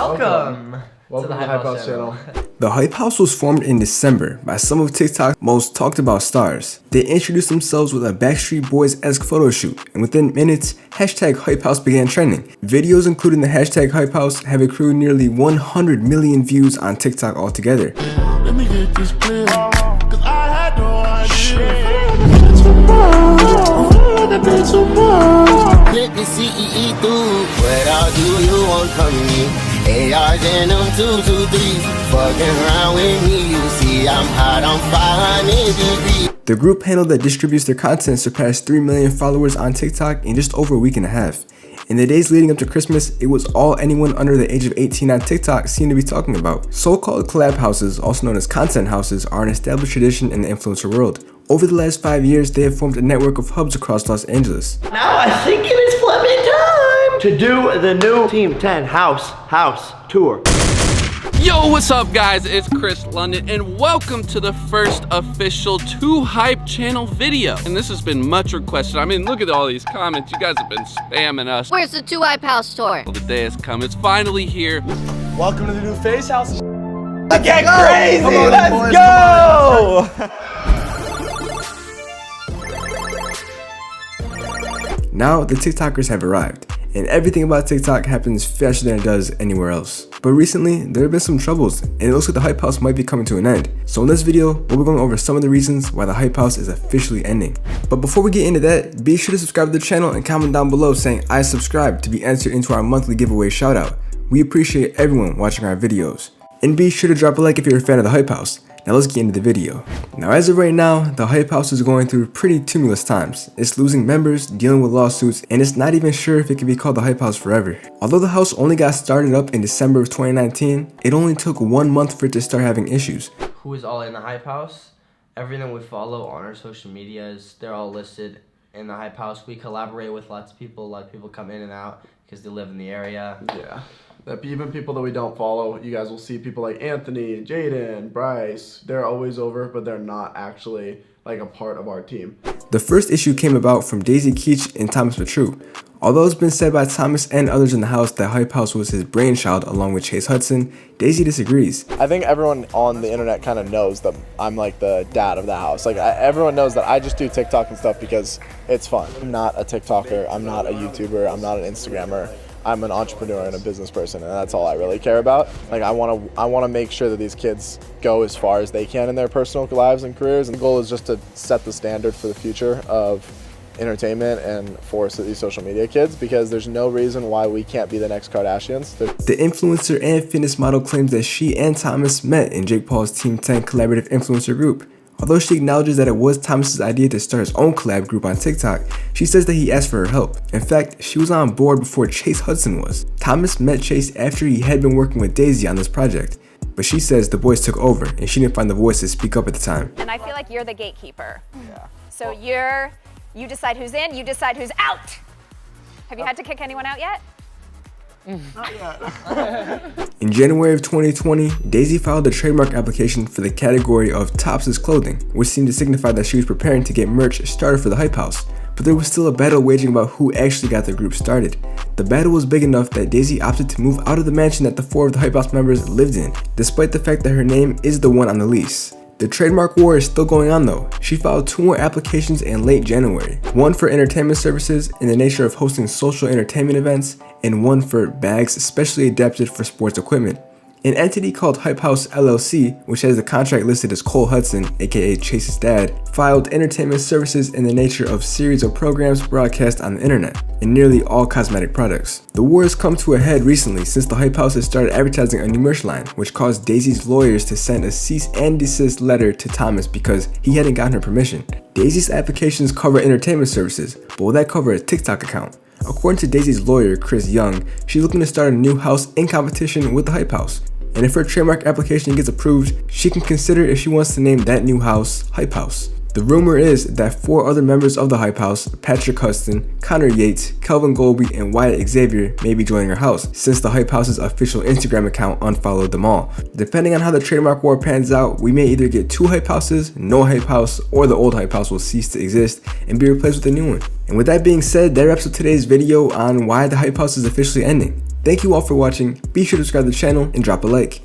Welcome to the Hype House channel. The Hype House was formed in December by some of TikTok's most talked about stars. They introduced themselves with a Backstreet Boys-esque photo shoot, and within minutes, hashtag Hype House began trending. Videos including the hashtag Hype House have accrued nearly 100 million views on TikTok altogether. Let me get this clear, 'cause I had no idea. Let the CEE through, without you won't come to me. ARs and them 223s, fucking around with me, you see I'm hot on 500 degrees. The group handle that distributes their content surpassed 3 million followers on TikTok in just over a week and a half. In the days leading up to Christmas, it was all anyone under the age of 18 on TikTok seemed to be talking about. So-called collab houses, also known as content houses, are an established tradition in the influencer world. Over the last 5 years, they have formed a network of hubs across Los Angeles. Now I think it is flipping time to do the new Team 10 house tour. Yo, what's up guys? It's Chris London and welcome to the first official 2 Hype channel video. And this has been much requested. I mean, look at all these comments. You guys have been spamming us. Where's the 2 Hype House tour? Well, the day has come. It's finally here. Welcome to the new Face House. Let's get crazy! Let's go! Now, the TikTokers have arrived, and everything about TikTok happens faster than it does anywhere else. But recently, there have been some troubles, and it looks like the Hype House might be coming to an end. So in this video, we'll be going over some of the reasons why the Hype House is officially ending. But before we get into that, be sure to subscribe to the channel and comment down below saying I subscribe to be entered into our monthly giveaway shoutout. We appreciate everyone watching our videos. And be sure to drop a like if you're a fan of the Hype House. Now let's get into the video. Now as of right now, the Hype House is going through pretty tumultuous times. It's losing members, dealing with lawsuits, and it's not even sure if it can be called the Hype House forever. Although the house only got started up in December of 2019, it only took 1 month for it to start having issues. Who is all in the Hype House? Everything we follow on our social medias, they're all listed in the Hype House. We collaborate with lots of people. A lot of people come in and out because they live in the area. Yeah. Even people that we don't follow, you guys will see people like Anthony, Jaden, Bryce. They're always over, but they're not actually like a part of our team. The first issue came about from Daisy Keech and Thomas Petru. Although it's been said by Thomas and others in the house that Hype House was his brainchild along with Chase Hudson, Daisy disagrees. I think everyone on the internet kind of knows that I'm like the dad of the house. Like everyone knows that I just do TikTok and stuff because it's fun. I'm not a TikToker, I'm not a YouTuber, I'm not an Instagrammer. I'm an entrepreneur and a business person, and that's all I really care about. Like I want to make sure that these kids go as far as they can in their personal lives and careers. And the goal is just to set the standard for the future of entertainment and for these social media kids, because there's no reason why we can't be the next Kardashians. The influencer and fitness model claims that she and Thomas met in Jake Paul's Team 10 collaborative influencer group. Although she acknowledges that it was Thomas's idea to start his own collab group on TikTok, she says that he asked for her help. In fact, she was on board before Chase Hudson was. Thomas met Chase after he had been working with Daisy on this project, but she says the boys took over and she didn't find the voice to speak up at the time. And I feel like you're the gatekeeper. Yeah. So you decide who's in, you decide who's out. Have you had to kick anyone out yet? In January of 2020, Daisy filed a trademark application for the category of tops clothing, which seemed to signify that she was preparing to get merch started for the Hype House. But there was still a battle waging about who actually got the group started. The battle was big enough that Daisy opted to move out of the mansion that the 4 of the Hype House members lived in, despite the fact that her name is the one on the lease. The trademark war is still going on though. She filed 2 more applications in late January. One for entertainment services in the nature of hosting social entertainment events, and one for bags specially adapted for sports equipment. An entity called Hype House LLC, which has the contract listed as Cole Hudson, aka Chase's dad, filed entertainment services in the nature of series of programs broadcast on the internet, and nearly all cosmetic products. The war has come to a head recently since the Hype House has started advertising a new merch line, which caused Daisy's lawyers to send a cease and desist letter to Thomas because he hadn't gotten her permission. Daisy's applications cover entertainment services, but will that cover a TikTok account? According to Daisy's lawyer, Chris Young, she's looking to start a new house in competition with the Hype House. And if her trademark application gets approved, she can consider if she wants to name that new house Hype House. The rumor is that 4 other members of the Hype House, Patrick Huston, Connor Yates, Kelvin Golby, and Wyatt Xavier may be joining our house, since the Hype House's official Instagram account unfollowed them all. Depending on how the trademark war pans out, we may either get 2 Hype Houses, no Hype House, or the old Hype House will cease to exist and be replaced with a new one. And with that being said, that wraps up today's video on why the Hype House is officially ending. Thank you all for watching, be sure to subscribe to the channel and drop a like.